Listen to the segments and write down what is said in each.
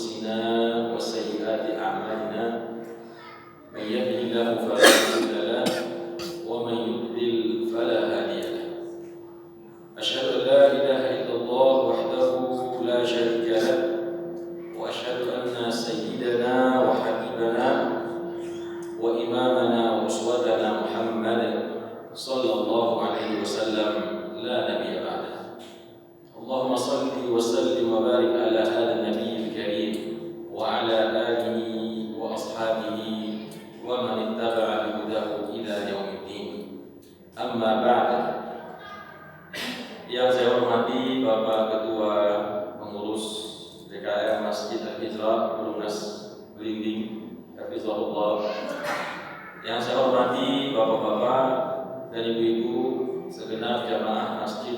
أنفسنا وسيئات أعمالنا من يهده الله فلا مضل له ومن يضلل فلا هادي له أشهد أن لا إله إلا الله وحده لا شريك له وأشهد أن سيدنا وحبيبنا وإمامنا وأسوتنا محمد صلى الله عليه وسلم لا نبي بعده. اللهم صل وسلم وبارك على هذا النبي الكريم وعلى آله وأصحابه ومن اتبع بهداه إلى يوم الدين. أما بعد. Yang saya hormati Bapak Ketua Pengurus DKM Masjid Al-Hijrah Perumnas Belimbing Hafizahullah. Yang saya hormati Bapak-bapak dan ibu-ibu segenap jamaah Masjid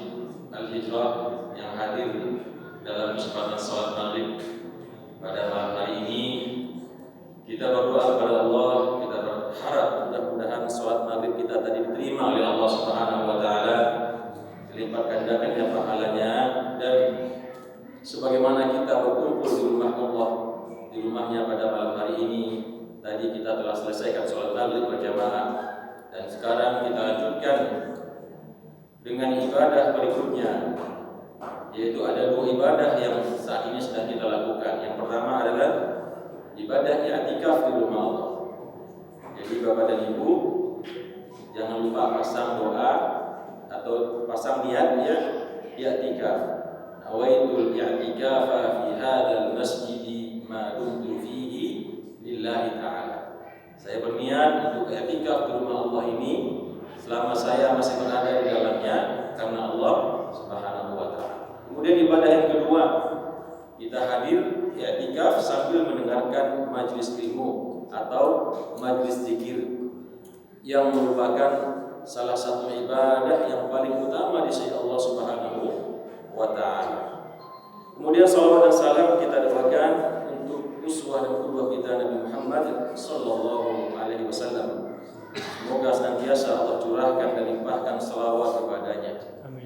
Al-Hijrah yang hadir dalam kesempatan salat maghrib pada malam hari ini. Kita berdoa kepada Allah, kita berharap mudah-mudahan salat maghrib kita tadi diterima oleh Allah Subhanahu wa taala, dilipat gandakan pahalanya, dan sebagaimana kita berkumpul di rumah Allah, di rumahnya pada malam hari ini, tadi kita telah selesaikan salat maghrib berjamaah dan sekarang kita lanjutkan dengan ibadah berikutnya, yaitu ada dua ibadah yang saat ini sedang kita lakukan. Yang pertama adalah ibadah i'tikaf di rumah Allah. Jadi Bapak dan Ibu jangan lupa pasang doa atau pasang niatnya i'tikaf. Nawaitul i'tikafa fi hadzal masjid ma dumtu fihi lillahi ta'ala. Saya berniat untuk i'tikaf di rumah Allah ini selama saya masih berada di dalamnya karena Allah Subhanahu wa taala. Kemudian ibadah yang kedua, kita hadir i'tikaf sambil mendengarkan majelis ilmu atau majelis zikir yang merupakan salah satu ibadah yang paling utama di sisi Allah Subhanahu wa taala. Kemudian salawat dan salam kita doakan untuk uswah dan qudwah kita Nabi Muhammad sallallahu alaihi wasallam. Semoga senantiasa Allah curahkan dan limpahkan salawat kepadanya.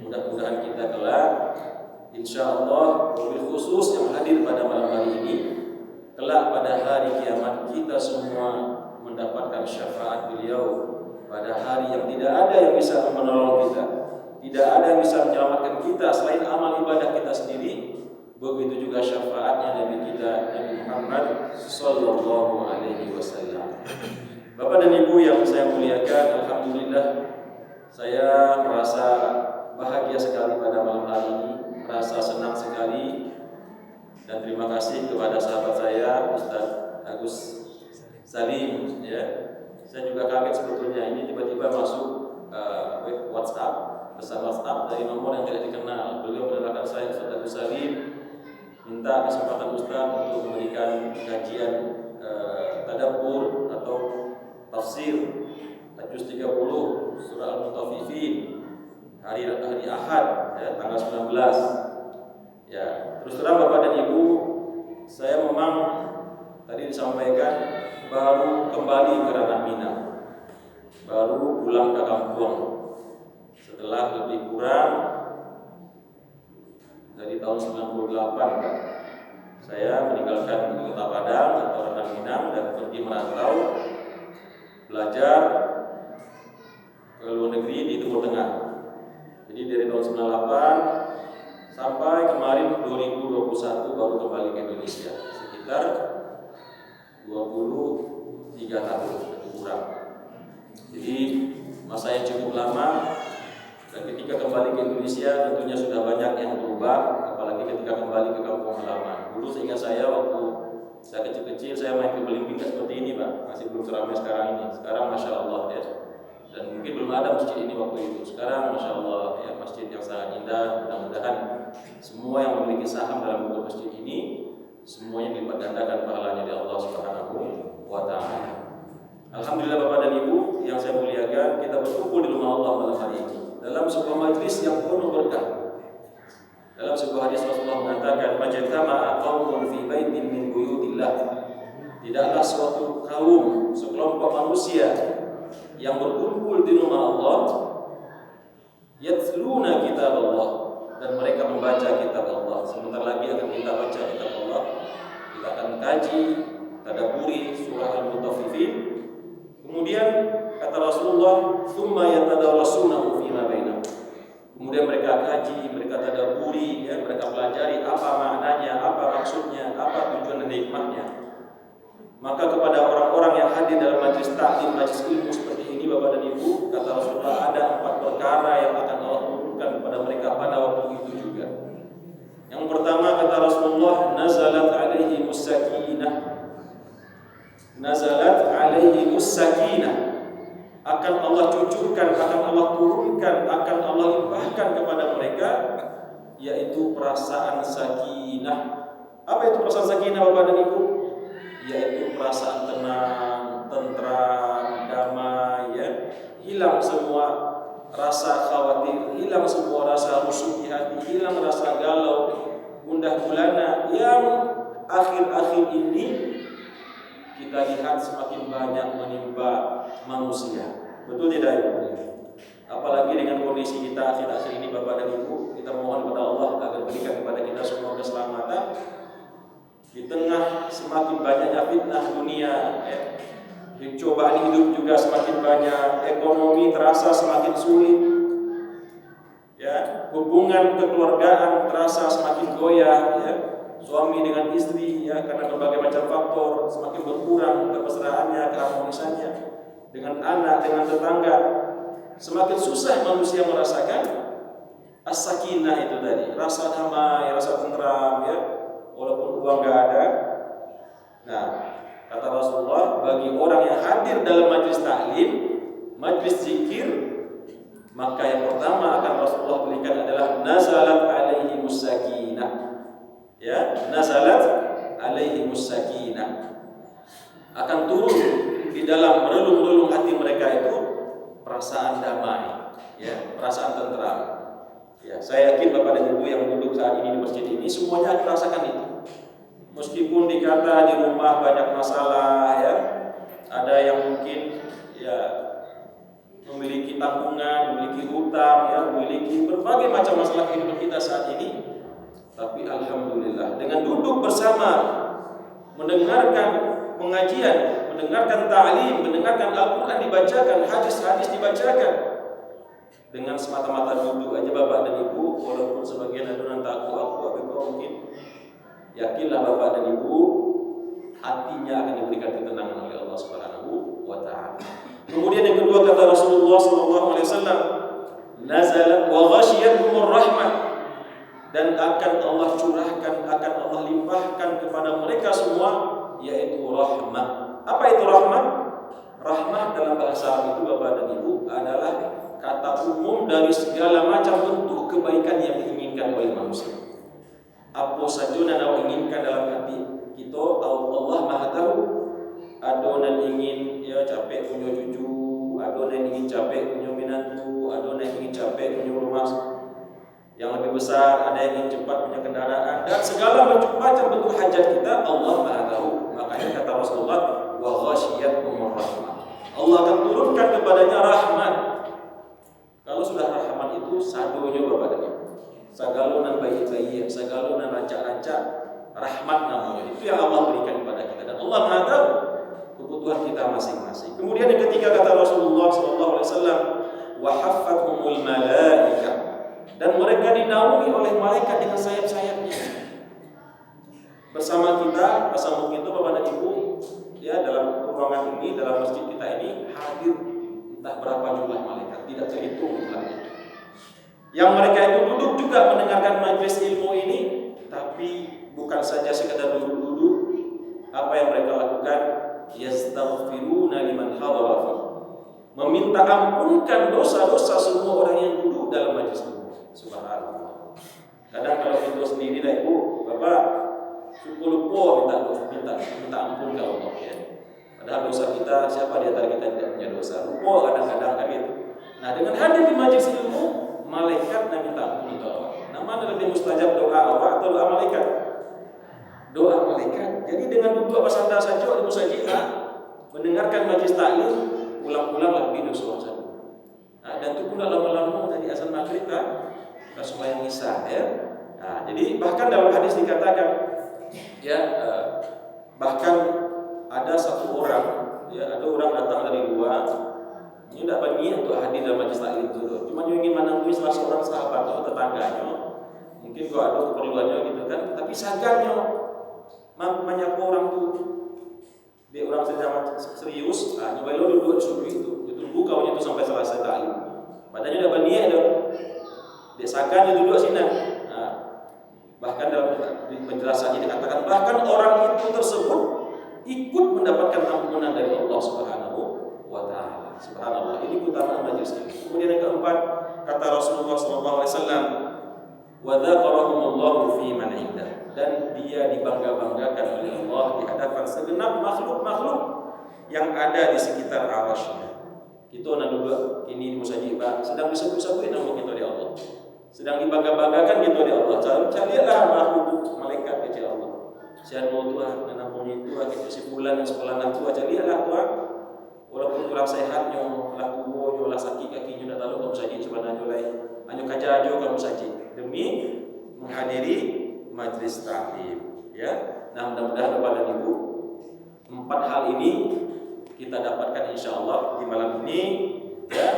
Mudah-mudahan kita kelak insyaallah wabil khusus yang hadir pada malam hari ini, kelak pada hari kiamat kita semua mendapatkan syafaat beliau pada hari yang tidak ada yang bisa menolong kita, tidak ada yang bisa menyelamatkan kita selain amal ibadah kita sendiri. Begitu juga syafaatnya Nabi kita Nabi Muhammad sallallahu alaihi wasallam. Bapak dan Ibu yang saya muliakan, alhamdulillah saya merasa bahagia sekali pada malam hari ini, merasa senang sekali, dan terima kasih kepada sahabat saya Ustaz Agus Salim. Saya juga kaget sebetulnya, ini tiba-tiba masuk WhatsApp, pesan WhatsApp dari nomor yang tidak dikenal. Beliau menerangkan saya, Ustaz Agus Salim, minta kesempatan Ustaz untuk memberikan kajian tadabbur atau tafsir juz 30 surah Al-Mutaffifin hari Ahad tanggal 19. Terus terang Bapak dan Ibu, saya memang tadi disampaikan baru kembali ke Ranah Minang, baru pulang ke kampung setelah lebih kurang dari tahun 98 Pak. Saya meninggalkan Kota Padang atau Ranah Minang dan pergi merantau belajar ke luar negeri di Timur Tengah. Jadi dari tahun 98 sampai kemarin 2021 baru kembali ke Indonesia, sekitar 23 tahun atau kurang. Jadi masa yang cukup lama, dan ketika kembali ke Indonesia tentunya sudah banyak yang berubah, apalagi ketika kembali ke kampung halaman. Dulu seingat saya waktu saya kecil-kecil saya main ke Belimbing seperti ini Pak, masih belum seramai sekarang ini. Sekarang Masya Allah ya, dan mungkin belum ada masjid ini waktu itu. Sekarang Masya Allah ya, masjid yang sangat indah. Mudah-mudahan semua yang memiliki saham dalam bentuk masjid ini semuanya dilipat gandakan pahalanya di Allah Subhanahu wa taala. Alhamdulillah Bapak dan Ibu yang saya muliakan, kita berkumpul di rumah Allah malam hari ini dalam sebuah majlis yang penuh berkah. Dalam sebuah hadis Rasulullah mengatakan, "Majtama'a qaumun fi baitin min buyutillah." Tidaklah suatu kaum, sekelompok manusia yang berkumpul di rumah Allah, yatluna kitab Allah, dan mereka membaca kitab Allah. Sebentar lagi akan kita baca kitab Allah. Kita kaji, tadabburi surah Al-Mutaffifin. Kemudian kata Rasulullah, "Tsumma yatadarasunahu fima bainahum." Kemudian mereka kaji, mereka tadabburi, ya, mereka pelajari apa maknanya, apa maksudnya, apa tujuan dan hikmahnya. Maka kepada orang-orang yang hadir dalam majlis taklim, majlis ilmu seperti ini, Bapak dan Ibu, kata Rasulullah, ada 4 perkara yang akan Allah turunkan kepada mereka pada waktu itu juga. Yang pertama kata Rasulullah, nazalat alaihimus sakinah. Nazalat alaihimus sakinah. Akan Allah cucurkan, akan Allah turunkan, akan Allah limpahkan kepada mereka, yaitu perasaan sakinah. Apa itu perasaan sakinah, Bapak dan Ibu? Yaitu perasaan tenang, tentram, damai, ya. Hilang semua rasa khawatir, hilang semua rasa rusuh di hati, hilang rasa galau, gundah gulana yang akhir-akhir ini kita lihat semakin banyak menimpa manusia. Betul tidak, Ibu? Apalagi dengan kondisi kita akhir-akhir ini, Bapak dan Ibu, kita mohon kepada Allah agar berikan kepada kita semua keselamatan. Di tengah semakin banyaknya fitnah dunia, ya, cobaan hidup juga semakin banyak, ekonomi terasa semakin sulit, ya, hubungan kekeluargaan terasa semakin goyah, ya, suami dengan istri, ya, karena berbagai macam faktor semakin berkurang kemesraannya, keharmonisannya, dengan anak, dengan tetangga, semakin susah manusia merasakan as-sakinah itu tadi, rasa damai, rasa tentram, ya. Walaupun uang gak ada. Nah, kata Rasulullah, bagi orang yang hadir dalam majlis taklim, majlis zikir, maka yang pertama akan Rasulullah berikan adalah nazalat alaihimus sakinah. Ya, nazalat alaihimus sakinah. Akan turun di dalam relung-relung hati mereka itu perasaan damai, ya, perasaan tentram. Ya, saya yakin Bapak dan Ibu yang duduk saat ini di masjid ini semuanya akan merasakan itu. Meskipun dikata di rumah banyak masalah, ya, ada yang mungkin, ya, memiliki tanggungan, memiliki hutang, ya, memiliki berbagai macam masalah kehidupan kita saat ini. Tapi alhamdulillah dengan duduk bersama, mendengarkan pengajian, mendengarkan ta'lim, mendengarkan Al-Quran dibacakan, hadis-hadis dibacakan, dengan semata-mata duduk aja Bapak dan Ibu, walaupun sebagian adunan aku mungkin, yakinlah Bapak dan Ibu, hatinya akan diberikan ketenangan oleh Allah Subhanahu wa taala. Kemudian yang kedua kata Rasulullah sallallahu alaihi wasallam, nazalat wa ghasyiyatuhumur rahmah, dan akan Allah curahkan, akan Allah limpahkan kepada mereka semua, yaitu rahmah. Apa itu rahmah? Rahmah dalam bahasa Arab itu Bapak dan Ibu adalah kata umum dari segala macam bentuk kebaikan yang diinginkan oleh manusia. Apa saja yang Anda inginkan dalam hati kita, Allah Maha tahu. Ada yang ingin, ya, capek punya cucu, ada yang ingin capek punya menantu, ada yang ingin capek punya rumah yang lebih besar, ada yang ingin cepat punya kendaraan, dan segala macam bentuk hajat kita Allah Maha tahu. Makanya kata Rasulullah, wa ghasyiyatuhumur rahmah. Allah akan turunkan kepadanya rahmat. Kalau sudah rahmat itu sadonya Bapak dan Ibu, sagalonan bayi-bayi, sagalonan rancak-rancak rahmat namanya. Itu yang Allah berikan kepada kita, dan Allah Maha tahu kebutuhan kita masing-masing. Kemudian yang ketiga kata Rasulullah SAW, wa haffathumul malaikah, dan mereka dinaungi oleh malaikat dengan sayap-sayapnya. Bersama kita, bersama kita Bapak dan Ibu, ya, dalam ruangan ini, dalam masjid kita ini hadir entah berapa jumlah malaikat, tidak terhitung jumlahnya. Yang mereka itu duduk juga mendengarkan majlis ilmu ini, tapi bukan saja sekedar duduk-duduk. Apa yang mereka lakukan? Yastaghfiruna liman hadara fi, meminta ampunkan dosa-dosa semua orang yang duduk dalam majlis itu. Subhanallah. Kadang kalau kita sendiri dah Ibu, Bapak suka lupa minta ampun ke Allah, ya. Padahal dosa kita, siapa di antara kita tidak punya dosa? Lupa kadang-kadang kan gitu. Nah, dengan hadir di majlis ilmu, malaikat nak minta ampun ke Allah. Nah, mana lebih mustajab, doa Allah atau doa malaikat? Doa malaikat. Jadi dengan duduk bersandar saja di musajidah, mendengarkan majlis taklim, pulang-pulang lebih dosa saja. Nah, dan itu pula lama-lama dari azan maghrib kan, kita sembahyang isya, ya. Nah, jadi bahkan dalam hadis dikatakan, ya, Bahkan ada satu orang, ya, ada orang datang dari luar, ini tidak berniat untuk hadir dalam majlis taklim itu, cuma ingin menemui salah seorang sahabat atau tetangganya, mungkin kalau ada keperluannya gitu kan, tapi sagannya menyapa orang tu, dia orang sedang serius, nyoba lo duduk di sudut itu, ditunggu kawannya itu sampai selesai taklim. Padahal tidak berniat dong, dia sagannya duduk sini. Bahkan dalam penjelasannya dikatakan bahkan orang itu tersebut ikut mendapatkan ampunan dari Allah Subhanahu wa taala. Subhanallah. Ini keutamaan majlis ini. Kemudian yang keempat, kata Rasulullah sallallahu alaihi wasallam, "Wa dzakarahumullahu fi man indah." Dan dia dibangga-banggakan oleh Allah di hadapan segenap makhluk-makhluk yang ada di sekitar arasy-Nya. Kita nak duduk ini di musajibah sedang disebut-sebut nama kita di Allah. Sedang dibangga-banggakan gitu oleh Allah. Carilah makhluk malaikat kecil Allah. Sian mau Tuhan, namanya Tuhan, kita si bulan dan sekolah nak Tuhan, carilah Tuhan. Walaupun kurang sehatnya, lah tubuhnya, lah sakit kakinya, tak tahu kamu saja sebenarnya lain. Hanya kaca kamu saja demi menghadiri majlis taklim. Ya, nah mudah-mudahan Bapak dan Ibu, 4 hal ini kita dapatkan insya Allah di malam ini. Ya,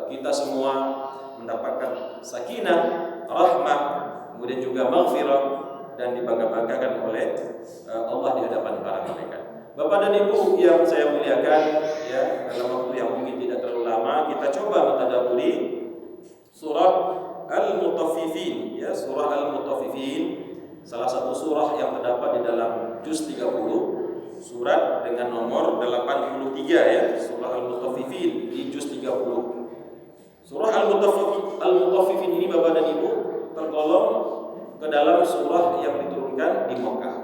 kita semua mendapatkan sakinah, rahmah, kemudian juga maghfirah dan dibangga-banggakan oleh Allah di hadapan para malaikat. Bapak dan Ibu yang saya muliakan, ya, dalam waktu yang mungkin tidak terlalu lama kita coba mentadabburi surah Al-Mutaffifin, ya, surah Al-Mutaffifin, salah satu surah yang terdapat di dalam juz 30, surat dengan nomor 83, ya, surah Al-Mutaffifin di juz 30. Surah Al-Mutaffifin ini Bapak dan Ibu tergolong ke dalam surah yang diturunkan di Makkah.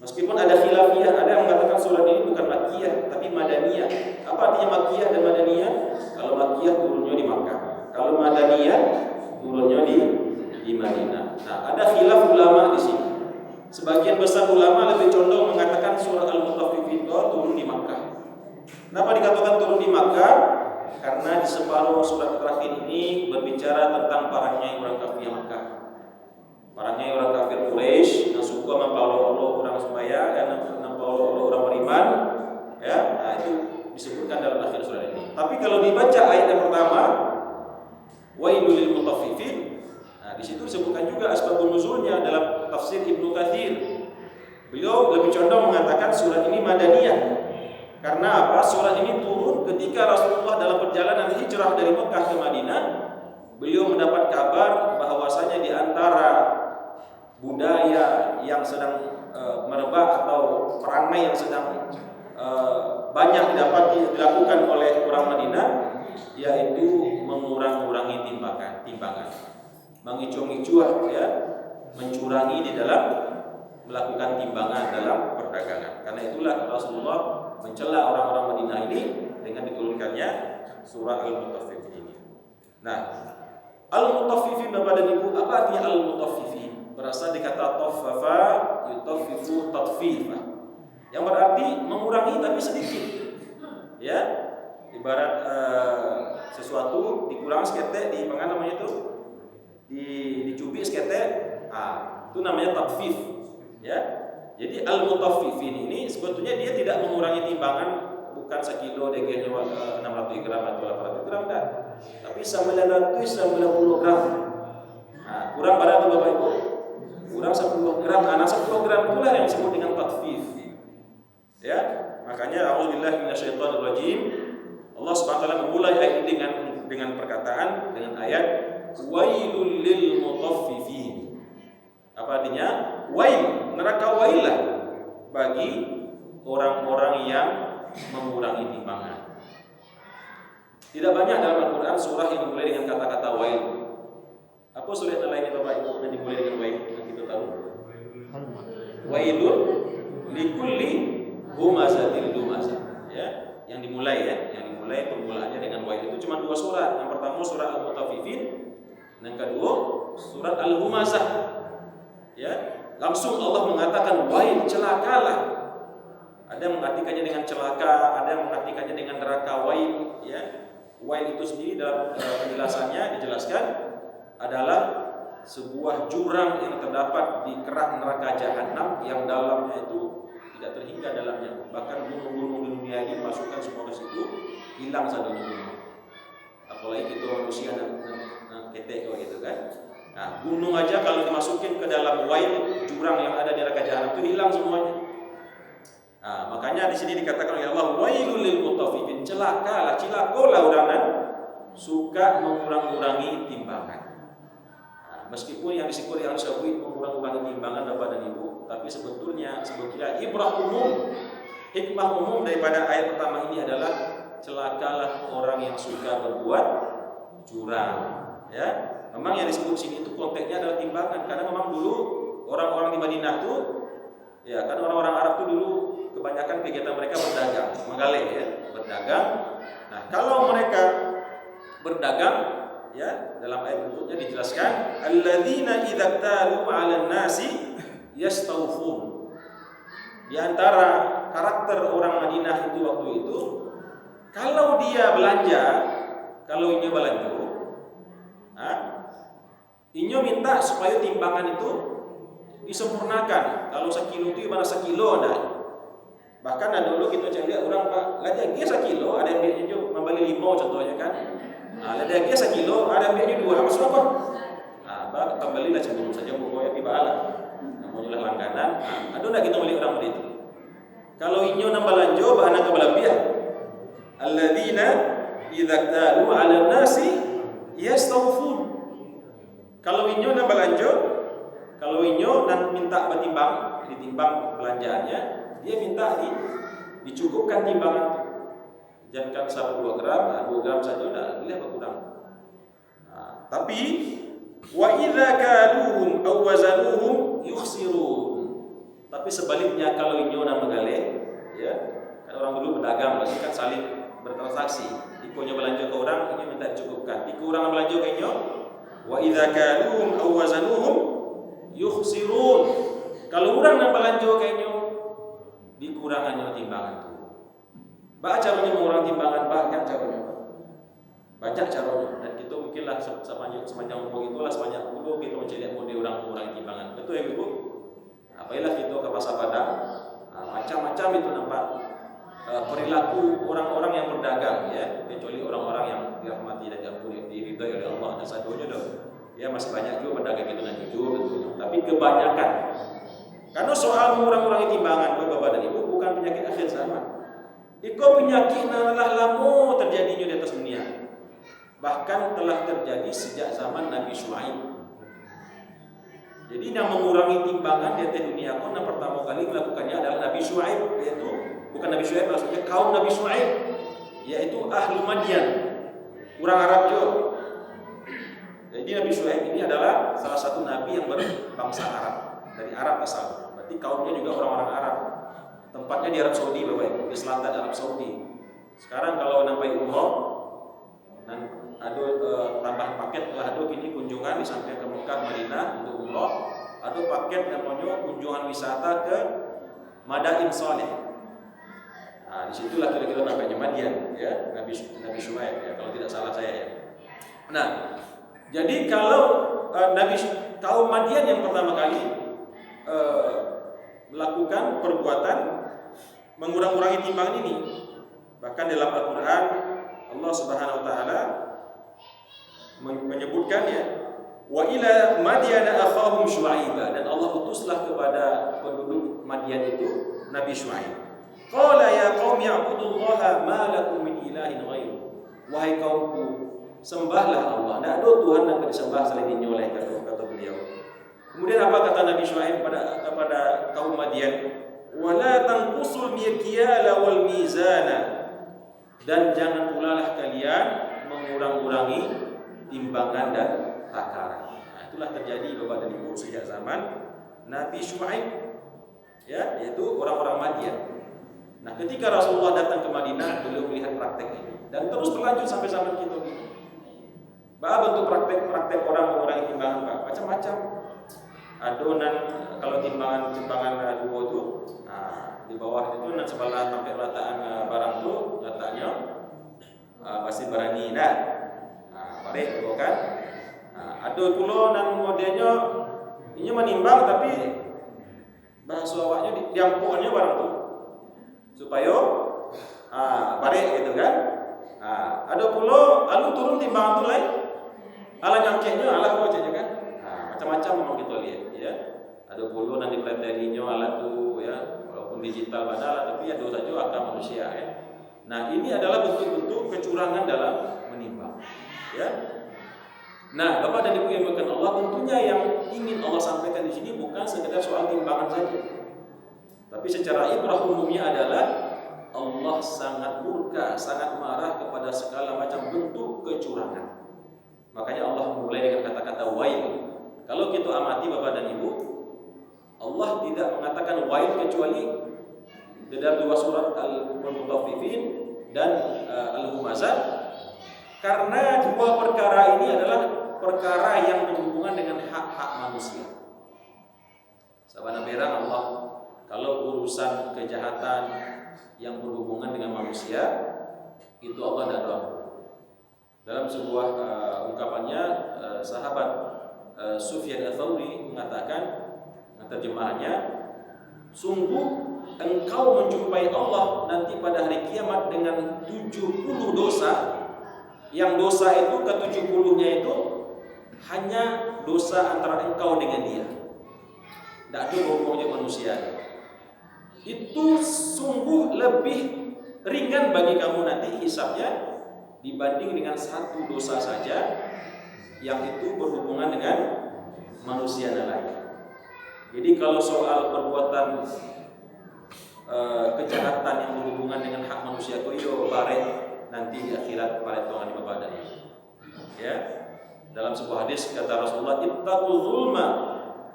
Meskipun ada khilafiyah, ada yang mengatakan surah ini bukan Makkiyah tapi Madaniyah. Apa artinya Makkiyah dan Madaniyah? Kalau Makkiyah turunnya di Makkah, kalau Madaniyah turunnya di Madinah. Nah, ada khilaf ulama di sini. Sebagian besar ulama lebih condong mengatakan surah Al-Mutaffifin turun di Makkah. Kenapa dikatakan turun di Makkah? Karena di separuh surat terakhir ini berbicara tentang parahnya orang kafir Makkah, parahnya orang kafir Quraisy yang suka mempaulo orang supaya dan mempaulo orang beriman, ya. Nah, itu disebutkan dalam akhir surat ini. Tapi kalau dibaca ayat yang pertama, wailul lil mutaffifin, nah di situ disebutkan juga asbabun nuzulnya dalam tafsir Ibnu Katsir. Beliau lebih condong mengatakan surat ini Madaniyah. Karena apa? Surat ini turun ketika Rasulullah dalam perjalanan hijrah dari Mekah ke Madinah, beliau mendapat kabar bahwasanya di antara budaya yang sedang merebak atau perangai yang sedang banyak dilakukan oleh orang Madinah, yaitu mengurangi timbangan, mengicu-icu, ya, mencurangi di dalam melakukan timbangan dalam perdagangan. Karena itulah Rasulullah mencela orang-orang Madinah ini dengan diturunkannya surah Al-Mutaffifin ini. Nah, Al-Mutaffifin Bapak dan Ibu, apa artinya Al-Mutaffifin? Berasal dari kata taffafa yutaffifu tatfifa, yang berarti mengurangi tapi sedikit. Ya, ibarat sesuatu dikurangi seketek, di mana namanya itu? Dicubit seketek, itu namanya tatfif. Ya. Jadi Al-Mutaffifin ini sebetulnya dia tidak mengurangi timbangan, bukan sekilo degenya 600 gram atau 800 gram, enggak. Tapi 990 gram. Nah, kurang pada itu Bapak Ibu. Kurang 10 gram. Nah, 10 gram itulah yang disebut dengan tatfif. Ya, makanya a'udzubillahi minasyaitonirrajim. Allah Subhanahu wa taala memulai ayat ini dengan perkataan, dengan ayat wailul lil mutaffifin. Apa artinya? Wail, neraka wailah bagi orang-orang yang mengurangi timbangan. Tidak banyak dalam Al-Quran surah yang dimulai dengan kata-kata wail. Apa surat yang lainnya Bapak Ibu yang dimulai dengan wail? Yang kita tahu. Wailun likulli humazatil lumazah. Ya, yang dimulai permulaannya dengan wail itu cuma 2 surat. Yang pertama surah Al-Mutaffifin, yang kedua surat Al-Humazah. Ya, langsung Allah mengatakan wail, celakalah. Ada yang mengartikannya dengan celaka, ada yang mengartikannya dengan neraka wail, ya. Wail itu sendiri dalam penjelasannya dijelaskan adalah sebuah jurang yang terdapat di kerak neraka jahanam yang dalamnya itu tidak terhingga dalamnya. Bahkan gunung-gunung di dunia ini dimasukkan semua ke situ, hilang satu gunung. Apalagi kita manusia dan ketek gitu kan. Nah, gunung aja kalau dimasukin ke dalam wail jurang yang ada di neraka jahanam itu hilang semuanya. Nah, makanya di sini dikatakan oleh Allah, wailul lil mutaffifin, cilakolah orang yang suka mengurang-urangi timbangan. Nah, meskipun yang disebut mengurang-urangi timbangan Bapak dan Ibu, tapi sebetulnya ibrah umum, hikmah umum daripada ayat pertama ini adalah celakalah orang yang suka berbuat curang. Ya, memang yang disebut sini itu konteksnya adalah timbangan, karena memang dulu orang-orang di Madinah itu, ya kan orang-orang Arab itu dulu kebanyakan kegiatan mereka berdagang, menggaleh ya, berdagang. Nah, kalau mereka berdagang, ya dalam ayat berikutnya dijelaskan, alladzina idza talu 'alan nasi yastawfun. Di antara karakter orang Madinah itu waktu itu, kalau dia belanja, kalau inyo belanja, inyo minta supaya timbangan itu disempurnakan. Kalau sekilo itu gimana sekilo ada. Bahkan dulu kita cari orang Pak, lada dia sekilo, ada yang biasanya juga membeli 5 contohnya kan. Lada dia sekilo, ada yang biasanya 2, maksud apa? Bah kembalilah cenderung saja pokoknya tibalah. Namanya langganan. Aduh nak kita beli orang begitu. Kalau inyo nambah lanjo, bahan ke balabiah. Alladzina idza talu 'alan nasi yastawfun. Kalau inyo nambah lanjo, kalau inyo dan minta ditimbang belanjaannya, dia minta dicukupkan timbangan itu. Jangan 1-2 gram, 2 gram saja udah boleh berkurang. Tapi wa idza kaluhum aw wazanuhum yukhsirun. Tapi sebaliknya kalau inyo nama gale, ya, kan orang dulu berdagang, pasti kan saling bertransaksi. Ikonya belanja ke orang, inyo minta dicukupkan. Iku orang belanja ke inyo, wa idza kaluhum aw wazanuhum yukhsirun. Kalau orang nak belanja ke inyo, dikurangannya timbangan itu. Baca caranya mengurangi timbangan, banyak caranya. Banyak caranya. Dan kita mungkinlah sepanjang umur itulah sebanyak dulu kita mencari model orang mengurangi timbangan. Betul ya Ibu? Apabila kita ke pasar Padang, macam-macam itu nampak perilaku orang-orang yang berdagang, ya, kecuali orang-orang yang dirahmati dan diridhai oleh Allah. Dan satunya dong, ya masih banyak juga pedagang itu dengan jujur tentunya. Tapi kebanyakan, karena soal mengurangi timbangan Bapak dan Ibu bukan penyakit akhir zaman. Itu penyakit adalah lama terjadinya di atas dunia. Bahkan telah terjadi sejak zaman Nabi Syuaib. Jadi yang mengurangi timbangan di atas dunia pun yang pertama kali melakukannya adalah Nabi Syuaib, yaitu bukan Nabi Syuaib maksudnya kaum Nabi Syuaib, yaitu Ahlu Madian, orang Arab juga. Jadi Nabi Syuaib ini adalah salah satu nabi yang berbangsa Arab, dari Arab asal. Berarti kaumnya juga orang-orang Arab. Tempatnya di Arab Saudi, Bapak, di selatan Arab Saudi. Sekarang kalau nampai umroh, dan ada tambah paket lah, ada kini kunjungan di samping ke Mekah, Madinah untuk umroh. Ada paket namanya kunjungan wisata ke Madain Saleh. Nah, disitulah kira-kira nampaknya Madian, ya, Nabi Syuaib, ya, kalau tidak salah saya. Ya. Nah, jadi kalau kaum Madian yang pertama kali melakukan perbuatan mengurang-urangi timbangan ini, bahkan dalam Al-Quran Allah Subhanahu Wa Taala menyebutkan, ya, wa ila Madyana akhahum Syuaiba, dan Allah utuslah kepada penduduk Madian itu Nabi Syuaib. Qala ya qaumi i'budullaha ma lakum min ilahin ghairu. Wahai kaumku, sembahlah Allah. Tidak ada Tuhan yang disembah selain Dia, oleh kata beliau. Kemudian apa kata Nabi Syuaib kepada kaum Madian? Wala tanqusul mikyala wal mizana, dan jangan pula lah kalian mengurang-urangi timbangan dan takaran. Nah, itulah terjadi Bapak dan Ibu sejak zaman Nabi Syuaib, ya, yaitu orang-orang Madian. Nah, ketika Rasulullah datang ke Madinah, beliau melihat praktek ini dan terus berlanjut sampai zaman kita ini. Bah, bentuk praktek orang mengurangi timbangan, Pak, macam-macam. Adonan kalau timbangan dua itu, nah, di bawah itu dan sebelah sampai rataan barang itu letaknya pasti berani dah. Balik kan. Ada pula nan modelnya ini menimbang tapi bahasa awaknya diampuannya barang tu supaya balik gitu kan. Ada pula alu turun timbangan tu lain. Ala nyangkeknya ala kocaknya kan. Macam-macam memang kita lihat ya. Ada pula nan dipretelinya ala tu ya, walaupun digital padahal tapi ada saja akal manusia ya. Nah, ini adalah bentuk-bentuk kecurangan dalam menimbang ya. Nah, Bapak dan Ibu yang dimuliakan Allah, tentunya yang ingin Allah sampaikan di sini bukan sekedar soal timbangan saja. Tapi secara ibrah umumnya adalah Allah sangat murka, sangat marah kepada segala macam bentuk kecurangan. Makanya Allah mulai dengan kata-kata wail. Kalau kita amati Bapak dan Ibu, Allah tidak mengatakan wail kecuali di dalam dua surat Al-Mutaffifin dan Al-Humazah, karena dua perkara ini adalah perkara yang berhubungan dengan hak-hak manusia. Sabana berang Allah, kalau urusan kejahatan yang berhubungan dengan manusia itu Allah tidak ada. Dalam sebuah ungkapannya sahabat Sufyan Ats-Tsauri mengatakan, terjemahannya, sungguh engkau menjumpai Allah nanti pada hari kiamat dengan 70 dosa, yang dosa itu ke-70-nya itu hanya dosa antara engkau dengan dia, tidak ada hubungannya manusia. Itu sungguh lebih ringan bagi kamu nanti hisabnya dibanding dengan satu dosa saja yang itu berhubungan dengan manusia lain. Jadi kalau soal perbuatan kejahatan yang berhubungan dengan hak manusia itu barek nanti di akhirat pada Tuhan di Bapak dan Ibu. Ya. Dalam sebuah hadis kata Rasulullah, "Ittaqul zulma."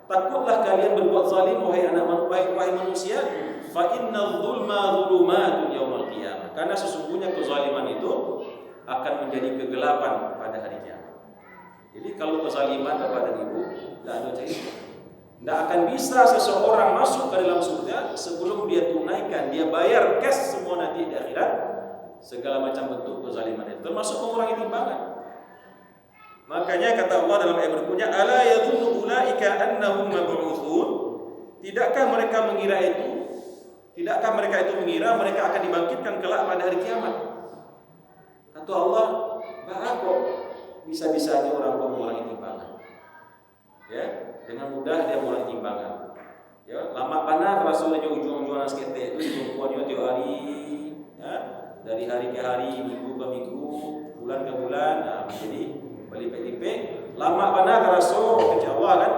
Takutlah kalian berbuat zalim wahai manusia, fa innal zulma dzulumatun yaumil qiyamah. Karena sesungguhnya kezaliman itu akan menjadi kegelapan pada hari kiamat. Jadi kalau kezaliman Bapak dan Ibu tidak ada cerita. Tidak akan bisa seseorang masuk ke dalam surga sebelum dia tunaikan, dia bayar cash semua nanti di akhirat segala macam bentuk kezaliman itu, termasuk mengurangi timbangan. Makanya kata Allah dalam ayat berikutnya, ala yadhunnu ulaika annahum mab'utsun. Tidakkah mereka mengira mereka akan dibangkitkan kelak pada hari kiamat? Kata Allah, kok bisa-bisanya orang mengurangi timbangan. Ya, dengan mudah dia mengurangi timbangan. Ya, lama panas rasulnya ujung-ujungan sekete itu jumpuannya tiap hari, ya, dari hari ke hari, minggu ke minggu, bulan ke bulan, jadi berlipet-lipet. Lama panas rasul insya Allah kan.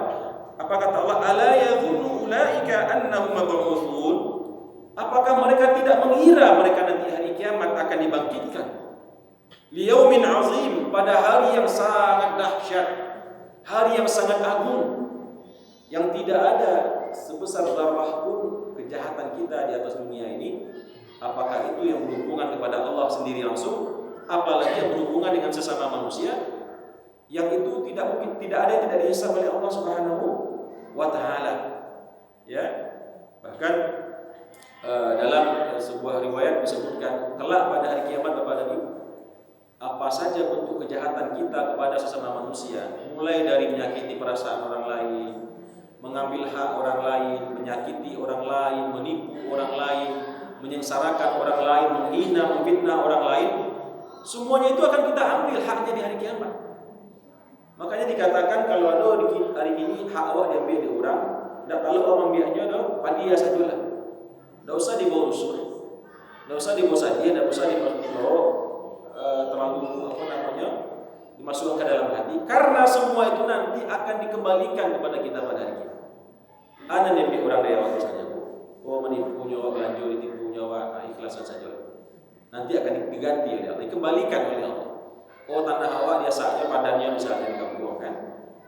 Apa kata Allah? Ala yadhunnu ulaika annahum mab'utsun. Apakah mereka tidak mengira mereka nanti hari kiamat akan dibangkitkan? Liyaumin azim, pada hari yang sangat dahsyat, hari yang sangat agung, yang tidak ada sebesar zarrah pun kejahatan kita di atas dunia ini, apakah itu yang berhubungan kepada Allah sendiri langsung, apalagi yang berhubungan dengan sesama manusia, yang itu tidak mungkin, tidak ada yang tidak dihisab oleh Allah Subhanahu wa taala. Ya. Bahkan dalam sebuah riwayat disebutkan kelak pada hari kiamat Bapak dan Ibu, apa saja bentuk kejahatan kita kepada sesama manusia, mulai dari menyakiti perasaan orang lain, mengambil hak orang lain, menyakiti orang lain, menipu orang lain, menyengsarakan orang lain, menghina, memfitnah orang lain, semuanya itu akan kita ambil haknya di hari kiamat. Makanya dikatakan kalau ada hari ini hak awak diambil di orang, tidak kalau awak ambilnya dah padia sajalah. Tidak usah dibawa rusuh, tidak usah dibawa sadia, tidak usah dibawa terlalu dimasukkan ke dalam hati, karena semua itu nanti akan dikembalikan kepada kita pada hari kiamat. Ana nembe orang dia waktu saja, menipu nyawa, belanja ditipu nyawa, ikhlasan saja. Nanti akan diganti oleh Allah, dikembalikan oleh Allah. Tanah awak dia saja padannya misalnya di kampung kan,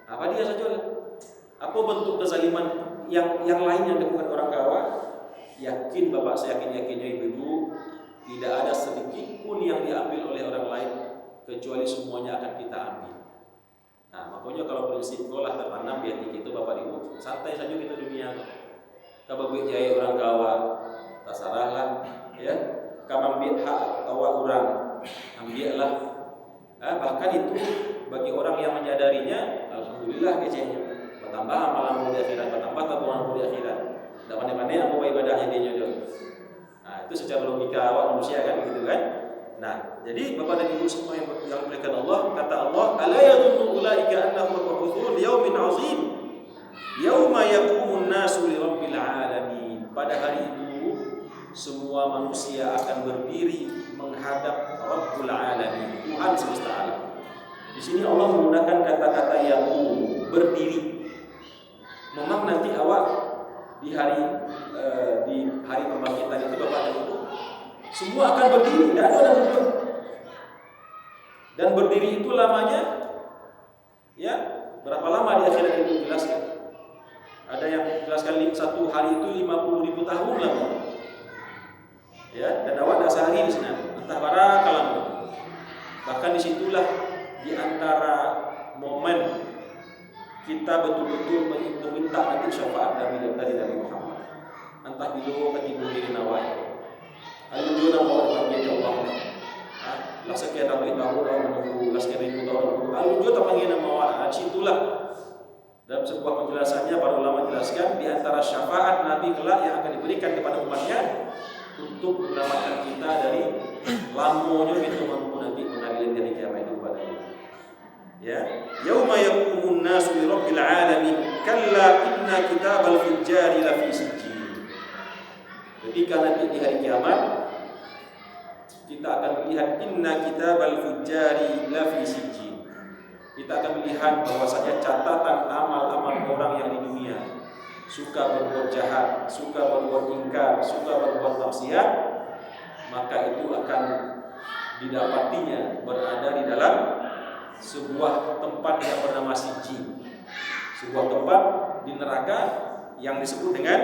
apa dia saja lah. Apa bentuk kezaliman yang lain yang dilakukan orang kawa? Yakin Bapak, saya yakinnya ibu-ibu, tidak ada sedikit pun yang diambil oleh orang lain, kecuali semuanya akan kita ambil. Nah, makanya kalau prinsip sekolah tertanam di hati kita Bapak Ibu, santai saja kita dunia. Kalau jaya orang kawa, tasarahlah, ya. Kamu ambil hak kawa orang, ambillah. Bahkan itu bagi orang yang menyadarinya, alhamdulillah kecenya. Bertambah amalan di akhirat, bertambah tabungan di akhirat. Tidak pandai-pandai apa ibadahnya dia jodoh. Nah, itu secara logika awak manusia kan gitu kan. Nah, jadi Bapak dan Ibu semua yang dimuliakan Allah, kata Allah, "Ala yadhunnu ulaika annahum mab'utsun liyaumin 'azim, yauma yaqumun nasu lirabbil 'alamin." Pada hari itu semua manusia akan berdiri menghadap Rabbul 'Alamin, Tuhan semesta alam. Di sini Allah menggunakan kata-kata yaqum, berdiri. Memang nanti awak di hari pembangkitan itu Bapak dan Ibu semua akan berdiri, tidak ada yang duduk. Dan berdiri itu lamanya, ya berapa lama di akhirat itu dijelaskan. Ada yang menjelaskan satu hari itu 50.000 tahun lama. Ya, dan awak tidak sehari di sana, entah berapa lama. Bahkan disitulah di antara momen kita betul-betul meminta nanti syafaat dari Nabi Muhammad. Entah bilo ketimbul diri nawai. Alhamdulillah Allah panggil Allah. Lah sekian tahun menunggu, sekian ribu tahun. Alhamdulillah panggil nama Allah. Situlah dalam sebuah penjelasannya para ulama jelaskan di antara syafaat Nabi kelak yang akan diberikan kepada umatnya untuk menyelamatkan kita dari lamonyo itu mampu nanti mengadili dari kiamat itu pada ya. Yauma yaqumun nasu li rabbil alamin kalla inna kitabal fujjari lafi sijjin. Ketika nanti di hari kiamat kita akan melihat inna kitabal fujjari lafi sijjin. Kita akan melihat bahwasanya catatan amal-amal orang yang di dunia suka berbuat jahat, suka berbuat ingkar, suka berbuat maksiat, maka itu akan didapatinya berada di dalam sebuah tempat yang bernama sijjin. Sebuah tempat di neraka yang disebut dengan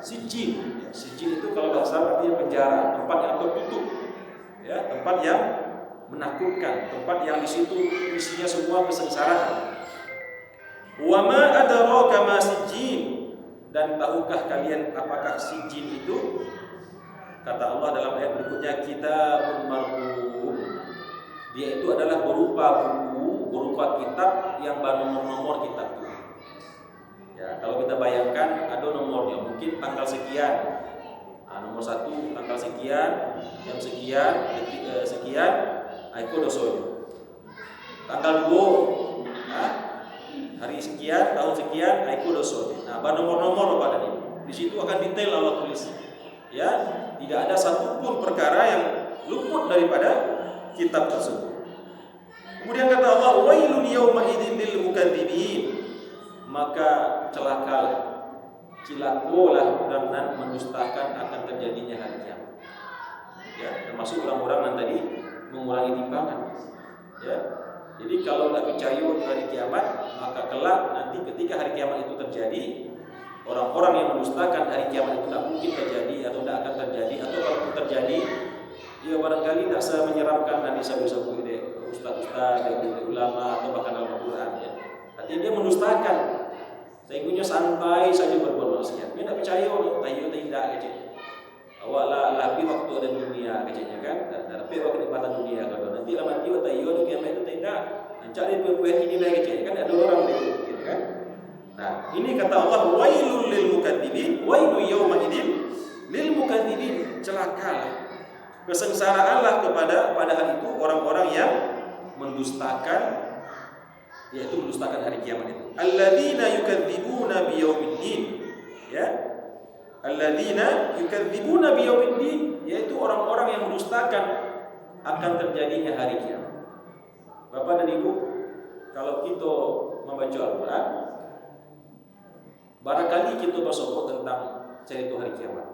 sijjin. Sijjin itu kalau bahasa artinya penjara, tempat yang tertutup. Ya, tempat yang menakutkan, tempat yang di situ isinya semua kesengsaraan. Wa ma adraka ma sijjin, dan tahukah kalian apakah sijjin itu? Kata Allah dalam ayat berikutnya, kitabun marqum. Dia itu adalah berupa buku, berupa kitab yang bernomor-nomor kitab itu. Ya, kalau kita bayangkan ada nomornya, mungkin tanggal sekian. Nomor 1 tanggal sekian, jam sekian, detik sekian, itu dosonya. Tanggal 2, hari sekian, tahun sekian, itu dosonya. Nah, nomor-nomor pada ini. Di situ akan detail Allah tulis. Ya, tidak ada satupun perkara yang luput daripada kitab tersebut. Kemudian kata Allah, wailun yauma idzin lil mukadzibin. Maka celakalah, cilakolah orang mendustakan akan terjadinya hari kiamat. Ya, termasuk orang-orang yang tadi mengurangi timbangan. Ya. Jadi kalau tidak percaya hari kiamat, maka kelak nanti ketika hari kiamat itu terjadi, orang-orang yang mendustakan hari kiamat itu tidak mungkin terjadi atau tidak akan terjadi, atau kalau terjadi, ya barangkali tidak semenyeramkan Nabi sabu-sabu ini, ustaz-ustaz, ulama atau bahkan Al-Quran. Ya. Artinya dia mendustakan. Sehingga santai saja berbuat maksiat. Dia tidak percaya loh, tayo tidak aja. Awaklah lebih waktu ada dunia kecilnya kan, dan lebih waktu kenikmatan dunia kalau nanti lama nanti tayo do kiamat itu tidak. Mencari buah ini lagi kecil kan ada orang begitu kan. Nah, ini kata Allah wailul lil mukadzibin, wailu yauma idzin lil mukadzibin, celakalah. Kesengsaraanlah pada hari itu orang-orang yang mendustakan, yaitu mendustakan hari kiamat itu. Alladzina yukadzibuna biyaumiddin, ya. Alladzina yukadzibuna biyaumiddin, yaitu orang-orang yang mendustakan akan terjadinya hari kiamat. Bapak dan Ibu, kalau kita membaca Al-Qur'an, barangkali kita bersoal tentang cerita hari kiamat.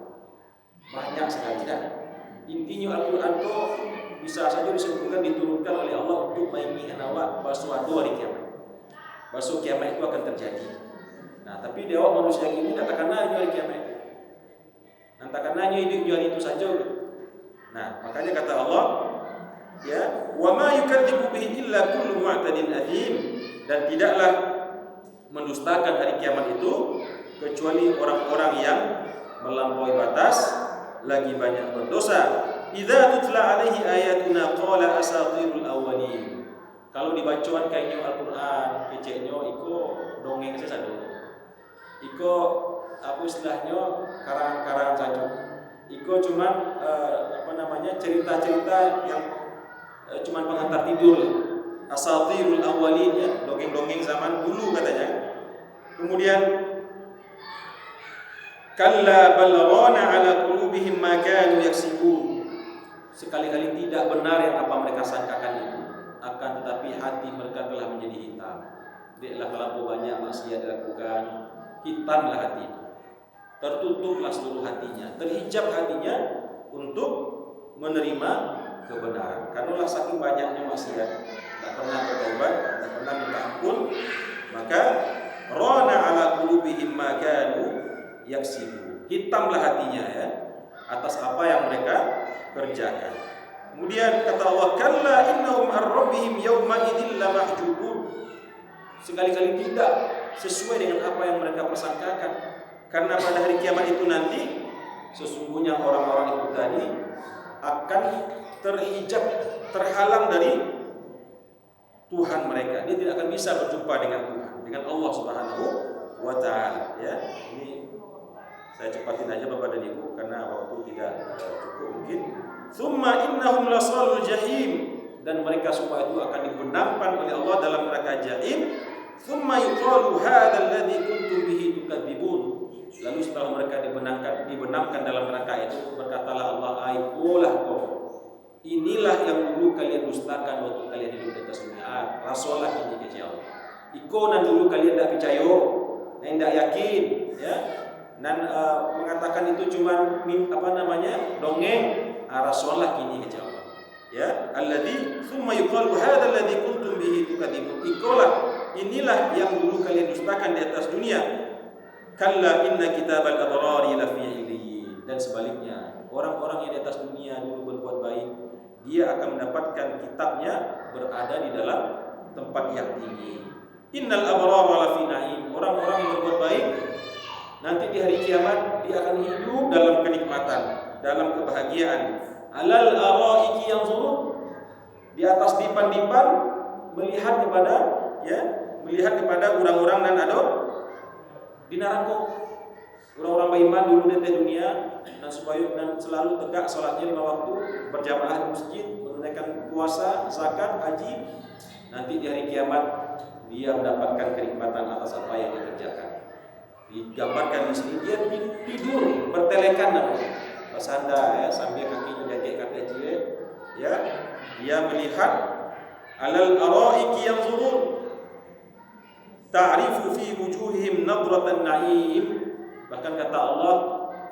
Banyak sekali kan. Intinya Al-Qur'an itu bisa saja disebutkan diturunkan oleh Allah untuk mengingatkan awak bahwa hari kiamat. Bahwa kiamat itu akan terjadi. Nah, tapi di awak manusia ini katakan hanya hari kiamat. Katakan hanya hidup hari itu saja. Nah, makanya kata Allah, ya, wa ma yukadzibu bihi illa kullu mu'tadin athim, dan tidaklah mendustakan hari kiamat itu kecuali orang-orang yang melampaui batas, lagi banyak berdosa. Idza tutla alaihi ayatuna qala asatirul awwalin. Kalau dibacaan kayaknya Al-Qur'an, keceknya iko dongeng saja satu. Iko apa istilahnya karang-karang saja. Iko cuman cerita-cerita yang cuman pengantar tidur lah. Asatirul awwalin ya, dongeng-dongeng zaman dulu katanya. Kemudian kalla bal rana ala qulubihim ma kanu yaksibun. Sekali-kali tidak benar yang apa mereka sangkakan itu, akan tetapi hati mereka telah menjadi hitam. Tidaklah terlampau banyak maksiat dilakukan, hitamlah hati itu. Tertutuplah seluruh hatinya, terhijab hatinya untuk menerima kebenaran. Karena saking banyaknya maksiat, tak pernah bertobat, tak pernah minta ampun, maka rana ala qulubihim ma kanu yaksibu. Hitamlah hatinya ya atas apa yang mereka kerjakan. Kemudian kata Allah, kalla innahum ar-rabbihim yawma idzil lamahjubun. Sekali-kali tidak sesuai dengan apa yang mereka persangkakan. Karena pada hari kiamat itu nanti sesungguhnya orang-orang itu tadi akan terhijab, terhalang dari Tuhan mereka. Dia tidak akan bisa berjumpa dengan Tuhan, dengan Allah Subhanahu wa taala ya. Ini saya cepatin aja Bapak dan Ibu karena waktu tidak cukup mungkin. Tsumma innahum lasalul jahim, dan mereka semua itu akan dibenamkan oleh Allah dalam neraka jahim. Tsumma yuqalu hadzal ladzi kuntum bihi tukadzibun. Lalu setelah mereka dibenamkan dalam neraka itu, berkatalah Allah, "Aikulah kau. Inilah yang dulu kalian dustakan waktu kalian hidup di atas dunia. Rasulah ini kecil. Iko nan dulu kalian tidak percaya, tidak yakin, ya. Dan mengatakan itu cuma dongeng. Rasulah ini kecil. Ya, alladzi tsumma yuqalu hadzal ladzi kuntum bihi tukadzibun." Ikolah, inilah yang dulu kalian dustakan di atas dunia. Kalla inna kitabal abrari lafi illiyin. Dan sebaliknya, orang-orang yang di atas dunia dulu berbuat baik, dia akan mendapatkan kitabnya berada di dalam tempat yang tinggi. Innal abrara lafi na'im. Orang-orang yang berbuat baik nanti di hari kiamat dia akan hidup dalam kenikmatan, dalam kebahagiaan. Alal araiki yanzurun. Di atas dipan-dipan melihat kepada orang-orang dan ada di neraka. Orang-orang beriman dulu di dunia dan selalu tegak salatnya 5 waktu, berjamaah di masjid, menunaikan puasa, zakat, haji. Nanti di hari kiamat dia mendapatkan kenikmatan atas apa yang dikerjakan. Digambarkan di sini dia tidur bertelekan namanya, bersandar ya, sambil kakinya jagek kaki cilik ya. Dia melihat alal araiki yanzurun ta'rifu fi wujuhihim nadratan na'im. Bahkan kata Allah,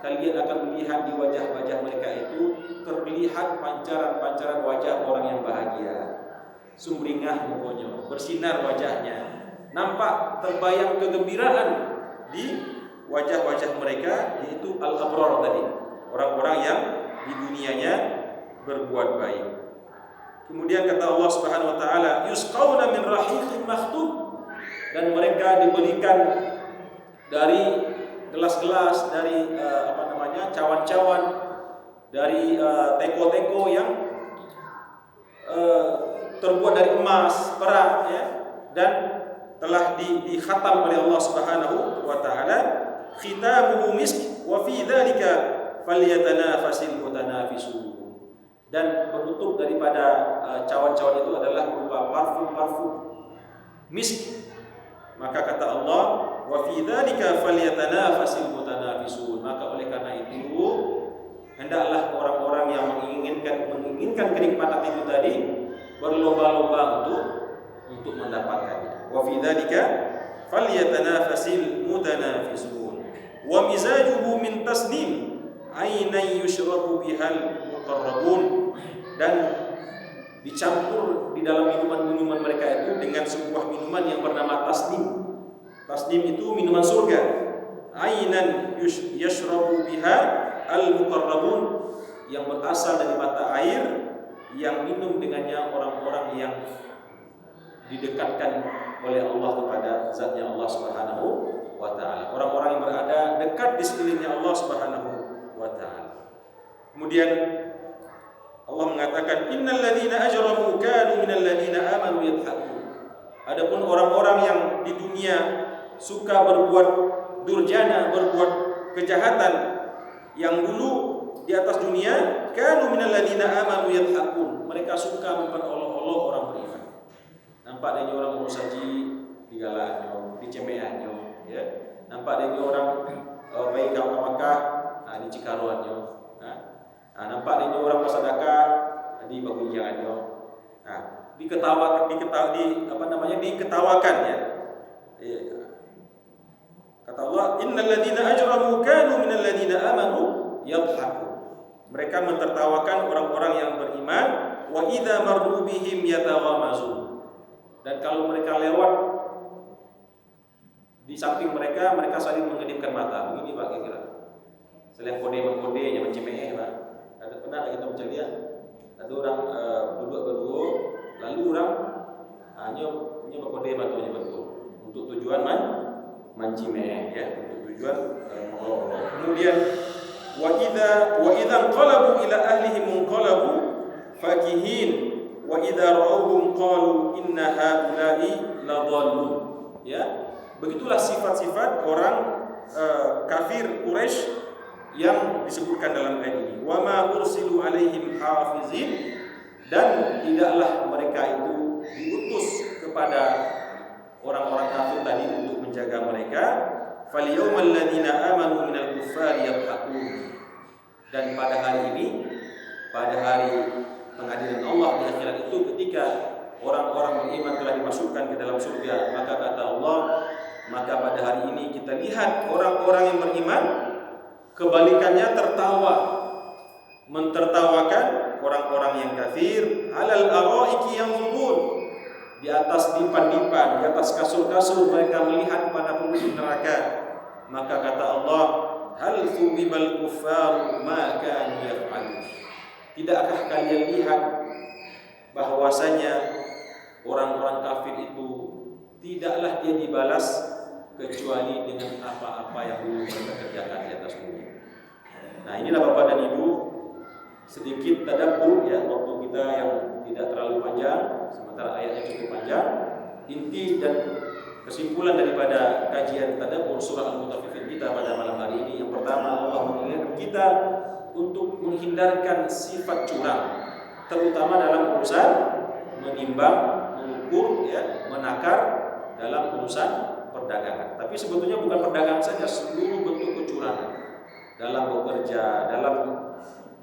kalian akan melihat di wajah-wajah mereka itu terlihat pancaran-pancaran wajah orang yang bahagia. Sumringah mukanya, bersinar wajahnya. Nampak terbayang kegembiraan di wajah-wajah mereka, yaitu al-abrar tadi, orang-orang yang di dunianya berbuat baik. Kemudian kata Allah Subhanahu wa taala, yusqauna min rahiqin makhtub. Dan mereka diberikan dari gelas-gelas, dari cawan-cawan, dari teko-teko yang terbuat dari emas, perak ya, dan telah dikhatam oleh Allah Subhanahu wa taala, khitamuhu misk wa fi dzalika falyatanafasil mutanafisun. Dan penutup daripada cawan-cawan itu adalah berupa parfum-parfum misk. Maka kata Allah, wa fi dzalika falyatanafasil mutanafisun. Maka oleh karena itu hendaklah orang-orang yang menginginkan kenikmatan itu tadi berlomba-lomba untuk mendapatkannya. Wa fi dzalika falyatanafasil mutanafisun. Wa mizajuhu min tasnim ainan yushrabu bihal muqarrabun. Dan dicampur di dalam minuman-minuman mereka itu dengan sebuah minuman yang bernama tasnim. Tasnim itu minuman surga. Ainan yashrabu biha al-muqarrabun, yang berasal dari mata air yang minum dengannya orang-orang yang didekatkan oleh Allah kepada zatnya Allah Subhanahu wa taala. Orang-orang yang berada dekat di sekelilingnya Allah Subhanahu wa taala. Kemudian Allah mengatakan innal ladzina ajramu kanu minal ladzina amanu yadhakun. Adapun orang-orang yang di dunia suka berbuat durjana, berbuat kejahatan yang dulu di atas dunia, kanu minal ladzina amanu yadhakun. Mereka suka memperolok-olok orang beriman. Nampak dia orang urus haji digalaknya, dicemeannya, ya. Nampak dia orang baik ke Makkah, dicikaruannya. Nampak dia orang bersedekah di bagunjangannya. Diketawakan ya. Kata Allah, innal ladzina ajramu kanu minal ladzina amanu yadhhakun. Mereka mentertawakan orang-orang yang beriman, wa idza marru bihim yataghamazun. Dan kalau mereka lewat di samping mereka saling mengedipkan mata. Begini Pak kira-kira. Selain kode-kode yang mencemeh Pak. Ada pernah kita baca lihat. Ada orang berdua, lalu orang hanya berkode batunya betul untuk tujuan mencemeh ya, untuk tujuan mengolok-olok. Kemudian wa idza qalabu ila ahlihim munqalabu fakihin wa idza ra'awhum qalu inna haula'i ladallun. Ya, begitulah sifat-sifat orang kafir Quraisy yang disebutkan dalam ayat ini. Wa ma ursilu alaihim hafizin, dan tidaklah mereka itu diutus kepada orang-orang kafir tadi untuk menjaga mereka. Falyawmal ladzina amanu minal kuffari yadhakun. Dan pada hari ini, pada hari pengadilan Allah di akhirat itu, ketika orang-orang beriman telah dimasukkan ke dalam surga, maka kata Allah, maka pada hari ini kita lihat orang-orang yang beriman kebalikannya tertawa, mentertawakan orang-orang yang kafir. Alal araiki yanzurun, di atas dipan-dipan, di atas kasur-kasur mereka melihat kepada penduduk neraka. Maka kata Allah, hal thubibal kuffar ma kanu yaf'alun. Tidakkah kalian lihat bahwasanya orang-orang kafir itu tidaklah dia dibalas kecuali dengan apa-apa yang dulu mereka kerjakan di atas bumi. Nah, inilah Bapak dan Ibu sedikit tadabbur ya, waktu kita yang tidak terlalu panjang, sementara ayatnya cukup panjang. Inti dan kesimpulan daripada kajian tadabbur surah Al-Mutaffifin kita pada malam hari ini, yang pertama, Allah mengingatkan kita untuk menghindarkan sifat curang, terutama dalam urusan menimbang, mengukur ya, menakar dalam urusan perdagangan. Tapi sebetulnya bukan perdagangan saja, seluruh bentuk kecurangan dalam bekerja, dalam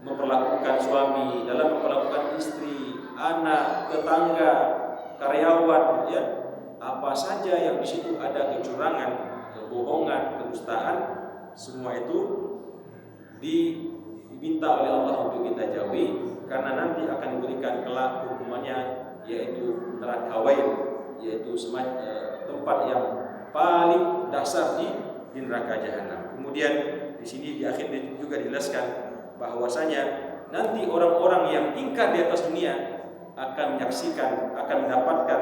memperlakukan suami, dalam memperlakukan istri, anak, tetangga, karyawan, ya, apa saja yang di situ ada kecurangan, kebohongan, kedustaan, semua itu diminta oleh Allah untuk kita jauhi, karena nanti akan diberikan kelak hukumannya, yaitu neraka Hawaii, yaitu tempat yang paling dasar di neraka jahanam. Kemudian di sini di akhir juga dijelaskan bahwasanya nanti orang-orang yang ingkar di atas dunia akan menyaksikan, akan mendapatkan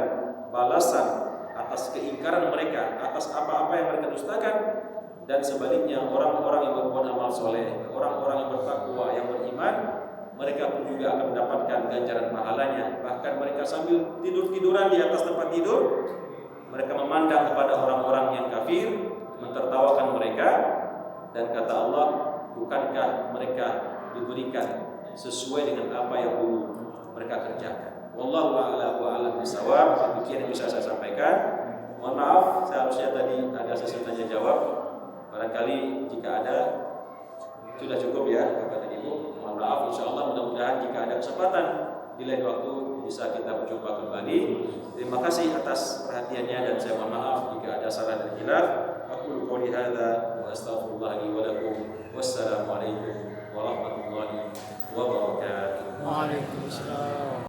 balasan atas keingkaran mereka, atas apa-apa yang mereka dustakan. Dan sebaliknya orang-orang yang berbuat amal soleh, orang-orang yang bertakwa, yang beriman, mereka pun juga akan mendapatkan ganjaran pahalanya. Bahkan mereka sambil tidur-tiduran di atas tempat tidur, mereka memandang kepada orang-orang yang kafir, mentertawakan mereka. Dan kata Allah, bukankah mereka diberikan sesuai dengan apa yang dulu mereka kerjakan? Wallahu a'lam bishawab. Demikian yang bisa saya sampaikan. Mohon maaf, seharusnya tadi ada sesi tanya jawab. Barangkali jika ada, sudah cukup ya Bapak dan Ibu. Mohon maaf, insyaallah mudah-mudahan jika ada kesempatan di lain waktu bisa kita berjumpa kembali. Terima kasih atas perhatiannya dan saya mohon maaf jika ada salah dan khilaf. Aku qouli hadza wa astaghfirullah li wa lakum. Wassalamualaikum warahmatullahi wabarakatuh. Waalaikumsalam.